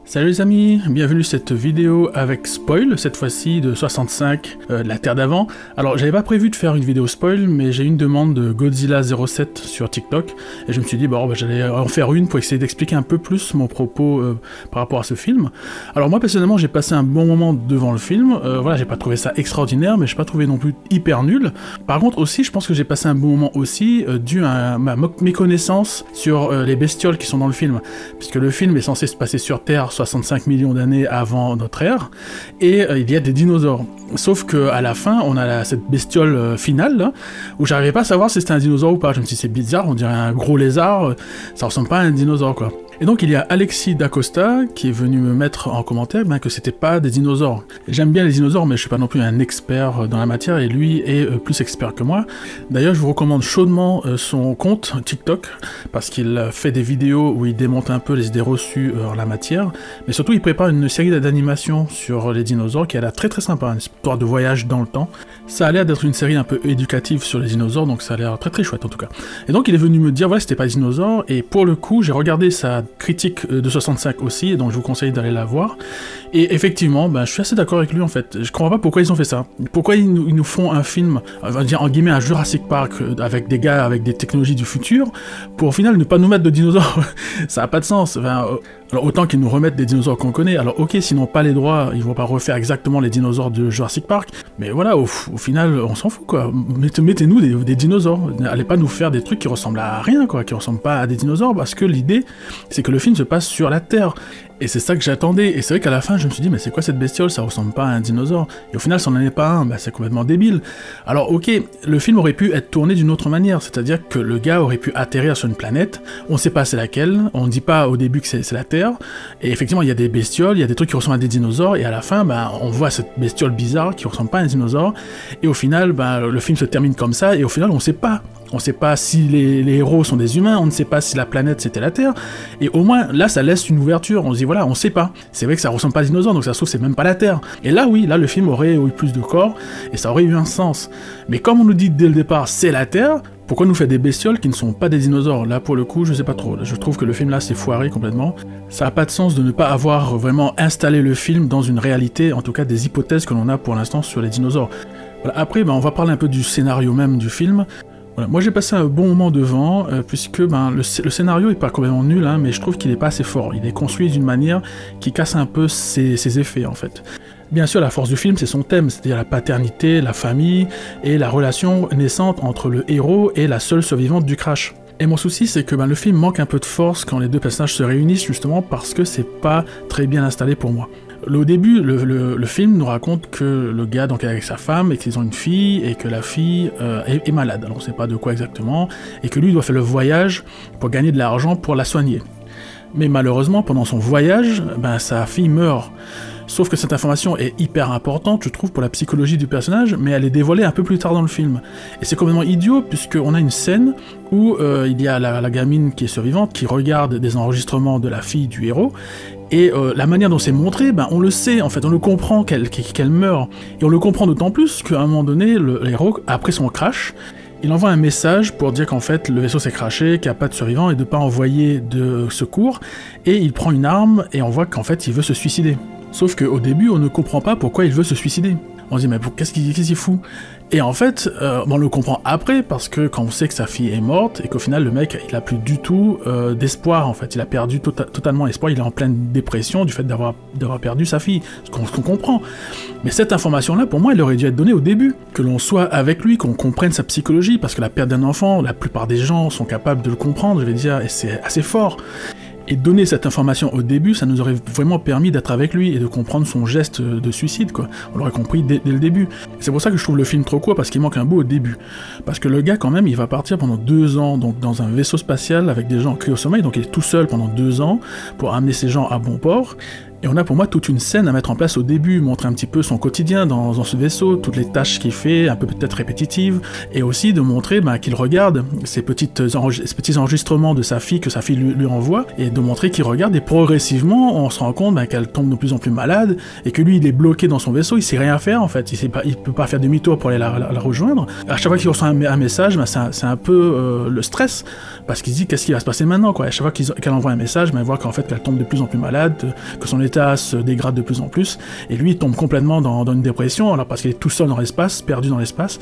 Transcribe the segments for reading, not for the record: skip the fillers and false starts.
Salut les amis, bienvenue cette vidéo avec spoil, cette fois-ci de 65, de la Terre d'avant. Alors j'avais pas prévu de faire une vidéo spoil, mais j'ai eu une demande de Godzilla07 sur TikTok, et je me suis dit bon, j'allais en faire une pour essayer d'expliquer un peu plus mon propos par rapport à ce film. Alors moi personnellement j'ai passé un bon moment devant le film, voilà, j'ai pas trouvé ça extraordinaire, mais j'ai pas trouvé non plus hyper nul. Par contre aussi, je pense que j'ai passé un bon moment aussi dû à ma méconnaissance sur les bestioles qui sont dans le film, puisque le film est censé se passer sur Terre 65 millions d'années avant notre ère, et il y a des dinosaures. Sauf que à la fin, on a cette bestiole finale, là, où j'arrivais pas à savoir si c'était un dinosaure ou pas. Je me suis dit, c'est bizarre, on dirait un gros lézard, ça ressemble pas à un dinosaure, quoi. Et donc il y a Alexis Dacosta qui est venu me mettre en commentaire que c'était pas des dinosaures. J'aime bien les dinosaures, mais je suis pas non plus un expert dans la matière, et lui est plus expert que moi. D'ailleurs, je vous recommande chaudement son compte TikTok, parce qu'il fait des vidéos où il démonte un peu les idées reçues en la matière, mais surtout il prépare une série d'animations sur les dinosaures qui a l'air très très sympa, une histoire de voyage dans le temps. Ça a l'air d'être une série un peu éducative sur les dinosaures, donc ça a l'air très très chouette en tout cas. Et donc il est venu me dire, voilà, c'était pas des dinosaures, et pour le coup, j'ai regardé sa critique de 65 aussi, et donc je vous conseille d'aller la voir. Et effectivement, je suis assez d'accord avec lui en fait. Je comprends pas pourquoi ils ont fait ça. Pourquoi ils nous font un film, on va dire en guillemets un Jurassic Park, avec des gars avec des technologies du futur, pour au final ne pas nous mettre de dinosaures. Ça a pas de sens. Enfin, alors autant qu'ils nous remettent des dinosaures qu'on connaît, alors ok, s'ils n'ont pas les droits, ils vont pas refaire exactement les dinosaures de Jurassic Park, mais voilà, au final, on s'en fout quoi. Mettez-nous des dinosaures. Allez pas nous faire des trucs qui ressemblent à rien quoi, qui ressemblent pas à des dinosaures, parce que l'idée, c'est que le film se passe sur la Terre. Et c'est ça que j'attendais, et c'est vrai qu'à la fin je me suis dit mais c'est quoi cette bestiole, ça ressemble pas à un dinosaure, et au final ça n'en est pas un, c'est complètement débile. Alors ok, le film aurait pu être tourné d'une autre manière, c'est-à-dire que le gars aurait pu atterrir sur une planète, on sait pas c'est laquelle, on dit pas au début que c'est la Terre, et effectivement il y a des bestioles, il y a des trucs qui ressemblent à des dinosaures, et à la fin on voit cette bestiole bizarre qui ressemble pas à un dinosaure, et au final le film se termine comme ça, et au final on sait pas. On sait pas si les héros sont des humains, on ne sait pas si la planète c'était la Terre, et au moins là ça laisse une ouverture, on se dit voilà, on sait pas. C'est vrai que ça ressemble pas à dinosaure, donc ça se trouve c'est même pas la Terre. Et là oui, là le film aurait eu plus de corps, et ça aurait eu un sens. Mais comme on nous dit dès le départ c'est la Terre, pourquoi nous fait des bestioles qui ne sont pas des dinosaures? Là pour le coup je sais pas trop, je trouve que le film là c'est foiré complètement. Ça a pas de sens de ne pas avoir vraiment installé le film dans une réalité, en tout cas des hypothèses que l'on a pour l'instant sur les dinosaures. Voilà, après on va parler un peu du scénario même du film. Voilà, moi j'ai passé un bon moment devant, puisque le scénario est pas complètement nul, mais je trouve qu'il est pas assez fort. Il est construit d'une manière qui casse un peu ses effets en fait. Bien sûr, la force du film c'est son thème, c'est-à-dire la paternité, la famille, et la relation naissante entre le héros et la seule survivante du crash. Et mon souci c'est que le film manque un peu de force quand les deux personnages se réunissent, justement parce que c'est pas très bien installé pour moi. Au début, le film nous raconte que le gars donc est avec sa femme, et qu'ils ont une fille, et que la fille est malade, alors on sait pas de quoi exactement, et que lui doit faire le voyage pour gagner de l'argent pour la soigner. Mais malheureusement, pendant son voyage, sa fille meurt. Sauf que cette information est hyper importante, je trouve, pour la psychologie du personnage, mais elle est dévoilée un peu plus tard dans le film. Et c'est complètement idiot, puisqu'on a une scène où il y a la gamine qui est survivante, qui regarde des enregistrements de la fille du héros, et la manière dont c'est montré, on le sait, en fait, on le comprend qu'elle meurt. Et on le comprend d'autant plus qu'à un moment donné, le héros, après son crash, il envoie un message pour dire qu'en fait le vaisseau s'est crashé, qu'il n'y a pas de survivants et de ne pas envoyer de secours, et il prend une arme et on voit qu'en fait il veut se suicider. Sauf qu'au début on ne comprend pas pourquoi il veut se suicider. On se dit mais qu'est-ce qu'il fout? Et en fait, on le comprend après, parce que quand on sait que sa fille est morte, et qu'au final le mec il a plus du tout d'espoir en fait, il a perdu totalement espoir, il est en pleine dépression du fait d'avoir perdu sa fille, ce qu'on comprend. Mais cette information là pour moi elle aurait dû être donnée au début, que l'on soit avec lui, qu'on comprenne sa psychologie, parce que la perte d'un enfant, la plupart des gens sont capables de le comprendre, je vais dire, et c'est assez fort. Et donner cette information au début, ça nous aurait vraiment permis d'être avec lui et de comprendre son geste de suicide, quoi. On l'aurait compris dès le début. C'est pour ça que je trouve le film trop court, parce qu'il manque un bout au début. Parce que le gars, quand même, il va partir pendant 2 ans, donc dans un vaisseau spatial avec des gens cryosommeil, donc il est tout seul pendant 2 ans pour amener ces gens à bon port. Et on a pour moi toute une scène à mettre en place au début, montrer un petit peu son quotidien dans ce vaisseau, toutes les tâches qu'il fait, un peu peut-être répétitives, et aussi de montrer qu'il regarde ces petits enregistrements de sa fille que sa fille lui envoie, et de montrer qu'il regarde, et progressivement on se rend compte qu'elle tombe de plus en plus malade, et que lui il est bloqué dans son vaisseau, il sait rien faire en fait, il peut pas faire demi-tour pour aller la rejoindre. À chaque fois qu'il reçoit un message, c'est un peu le stress, parce qu'il se dit qu'est-ce qui va se passer maintenant quoi. À chaque fois qu'elle envoie un message, il voit qu'en fait qu'elle tombe de plus en plus malade, que son état se dégrade de plus en plus, et lui il tombe complètement dans une dépression, alors parce qu'il est tout seul dans l'espace, perdu dans l'espace,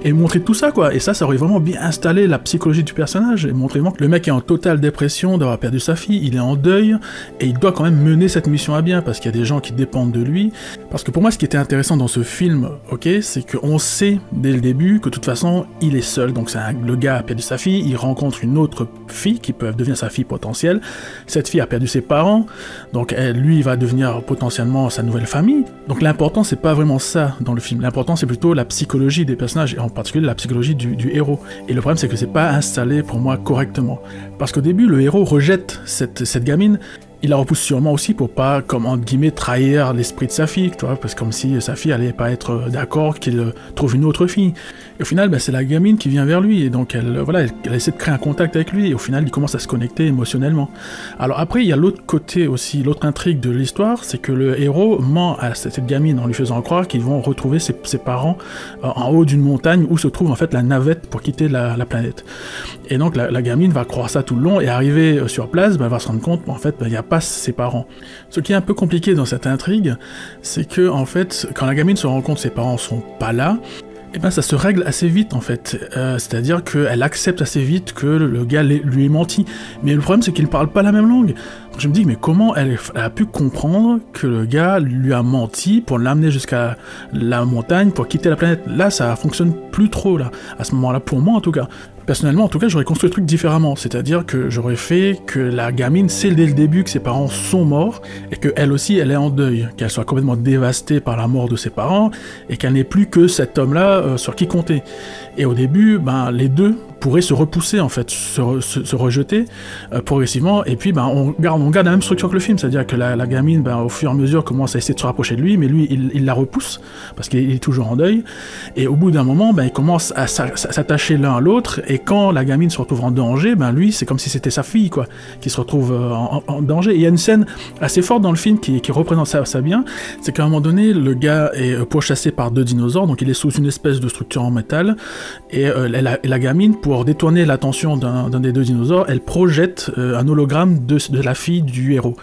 et montrer tout ça quoi, et ça aurait vraiment bien installé la psychologie du personnage, et montrer vraiment que le mec est en totale dépression d'avoir perdu sa fille, il est en deuil, et il doit quand même mener cette mission à bien, parce qu'il y a des gens qui dépendent de lui, parce que pour moi ce qui était intéressant dans ce film, ok, c'est qu'on sait dès le début que de toute façon il est seul, donc le gars a perdu sa fille, il rencontre une autre fille qui peut devenir sa fille potentielle, cette fille a perdu ses parents, donc lui il va devenir potentiellement sa nouvelle famille, donc l'important c'est pas vraiment ça dans le film, l'important c'est plutôt la psychologie des personnages, et en particulier la psychologie du héros, et le problème c'est que c'est pas installé pour moi correctement, parce qu'au début le héros rejette cette gamine, il la repousse sûrement aussi pour pas, comme entre guillemets, trahir l'esprit de sa fille, tu vois, parce que comme si sa fille allait pas être d'accord qu'il trouve une autre fille. Et au final, c'est la gamine qui vient vers lui, et donc elle essaie de créer un contact avec lui, et au final, il commence à se connecter émotionnellement. Alors après, il y a l'autre côté aussi, l'autre intrigue de l'histoire, c'est que le héros ment à cette gamine en lui faisant croire qu'ils vont retrouver ses parents en haut d'une montagne où se trouve en fait la navette pour quitter la planète. Et donc la gamine va croire ça tout le long, et arriver sur place, elle va se rendre compte en fait, il n'y a pas ses parents. Ce qui est un peu compliqué dans cette intrigue, c'est que en fait, quand la gamine se rend compte que ses parents sont pas là, et ça se règle assez vite en fait, c'est-à-dire qu'elle accepte assez vite que le gars lui ait menti, mais le problème c'est qu'ils ne parlent pas la même langue. Donc je me dis mais comment elle a pu comprendre que le gars lui a menti pour l'amener jusqu'à la montagne pour quitter la planète. Là ça fonctionne plus trop là, à ce moment-là, pour moi en tout cas. Personnellement, en tout cas, j'aurais construit le truc différemment, c'est-à-dire que j'aurais fait que la gamine sait dès le début que ses parents sont morts, et qu'elle aussi, elle est en deuil, qu'elle soit complètement dévastée par la mort de ses parents, et qu'elle n'ait plus que cet homme-là sur qui compter. Et au début, les deux pourraient se repousser en fait, se rejeter progressivement, et puis on garde la même structure que le film, c'est-à-dire que la gamine, au fur et à mesure, commence à essayer de se rapprocher de lui, mais lui, il la repousse, parce qu'il est toujours en deuil, et au bout d'un moment, ils commencent à s'attacher l'un à l'autre, et quand la gamine se retrouve en danger, lui, c'est comme si c'était sa fille, quoi, qui se retrouve en danger. Et il y a une scène assez forte dans le film qui représente ça bien, c'est qu'à un moment donné, le gars est pourchassé par 2 dinosaures, donc il est sous une espèce de structure en métal, et la gamine, pour détourner l'attention d'un des 2 dinosaures, elle projette un hologramme de la fille du héros.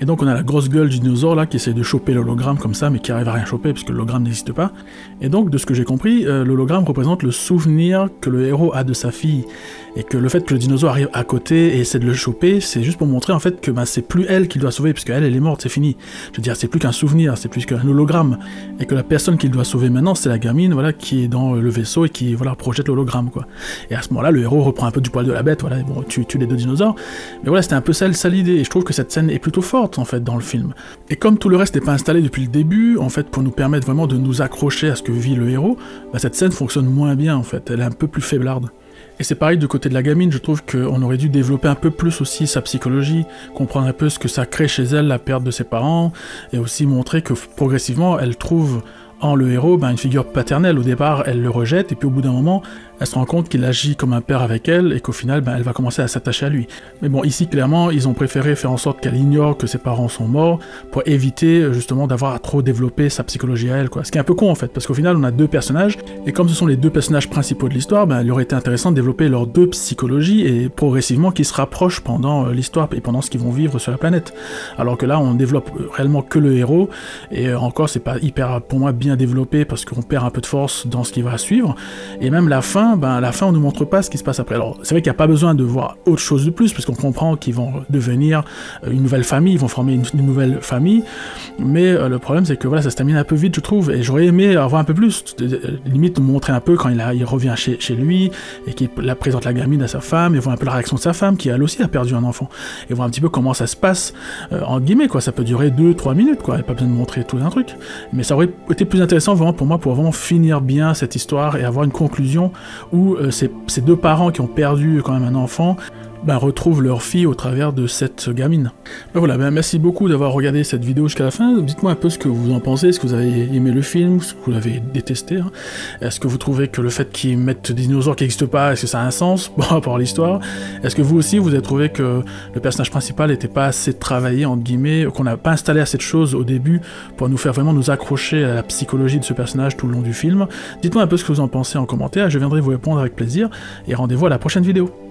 Et donc on a la grosse gueule du dinosaure là qui essaie de choper l'hologramme comme ça, mais qui arrive à rien choper parce que l'hologramme n'existe pas. Et donc de ce que j'ai compris, l'hologramme représente le souvenir que le héros a de sa fille. Et que le fait que le dinosaure arrive à côté et essaie de le choper, c'est juste pour montrer en fait que c'est plus elle qu'il doit sauver, puisque elle est morte, c'est fini. Je veux dire, c'est plus qu'un souvenir, c'est plus qu'un hologramme. Et que la personne qu'il doit sauver maintenant, c'est la gamine, voilà, qui est dans le vaisseau et qui, voilà, projette l'hologramme, quoi. Et à ce moment-là, le héros reprend un peu du poil de la bête, voilà, bon, tue les 2 dinosaures. Mais voilà, c'était un peu ça l'idée. Et je trouve que cette scène est plutôt forte, en fait, dans le film. Et comme tout le reste n'est pas installé depuis le début, en fait, pour nous permettre vraiment de nous accrocher à ce que vit le héros, cette scène fonctionne moins bien, en fait. Elle est un peu plus faiblarde. Et c'est pareil du côté de la gamine, je trouve qu'on aurait dû développer un peu plus aussi sa psychologie, comprendre un peu ce que ça crée chez elle, la perte de ses parents, et aussi montrer que progressivement, elle trouve en le héros une figure paternelle. Au départ, elle le rejette, et puis au bout d'un moment, elle se rend compte qu'il agit comme un père avec elle, et qu'au final, elle va commencer à s'attacher à lui. Mais bon, ici, clairement, ils ont préféré faire en sorte qu'elle ignore que ses parents sont morts, pour éviter, justement, d'avoir à trop développer sa psychologie à elle, quoi. Ce qui est un peu con, en fait, parce qu'au final, on a 2 personnages, et comme ce sont les 2 personnages principaux de l'histoire, il aurait été intéressant de développer leurs 2 psychologies, et progressivement qu'ils se rapprochent pendant l'histoire, et pendant ce qu'ils vont vivre sur la planète. Alors que là, on développe réellement que le héros, et encore, c'est pas hyper, pour moi, bien développé, parce qu'on perd un peu de force dans ce qui va suivre, et même la fin, à la fin on ne nous montre pas ce qui se passe après. Alors c'est vrai qu'il n'y a pas besoin de voir autre chose de plus, parce qu'on comprend qu'ils vont devenir une nouvelle famille, ils vont former une nouvelle famille, mais le problème c'est que voilà, ça se termine un peu vite je trouve, et j'aurais aimé avoir un peu plus, limite nous montrer un peu quand il revient chez lui, et qu'il présente la gamine à sa femme, et voir un peu la réaction de sa femme, qui elle aussi a perdu un enfant, et voir un petit peu comment ça se passe, entre guillemets quoi, ça peut durer 2-3 minutes quoi, il n'y a pas besoin de montrer tout un truc, mais ça aurait été plus intéressant vraiment pour moi, pour vraiment finir bien cette histoire, et avoir une conclusion où ces 2 parents qui ont perdu quand même un enfant retrouvent leur fille au travers de cette gamine. Voilà, merci beaucoup d'avoir regardé cette vidéo jusqu'à la fin. Dites-moi un peu ce que vous en pensez, est-ce que vous avez aimé le film, ce que vous l'avez détesté, hein. Est-ce que vous trouvez que le fait qu'ils mettent des dinosaures qui n'existent pas, est-ce que ça a un sens par rapport à l'histoire? Est-ce que vous aussi, vous avez trouvé que le personnage principal n'était pas assez travaillé, entre guillemets, qu'on n'a pas installé assez de choses au début pour nous faire vraiment nous accrocher à la psychologie de ce personnage tout le long du film? Dites-moi un peu ce que vous en pensez en commentaire, je viendrai vous répondre avec plaisir, et rendez-vous à la prochaine vidéo.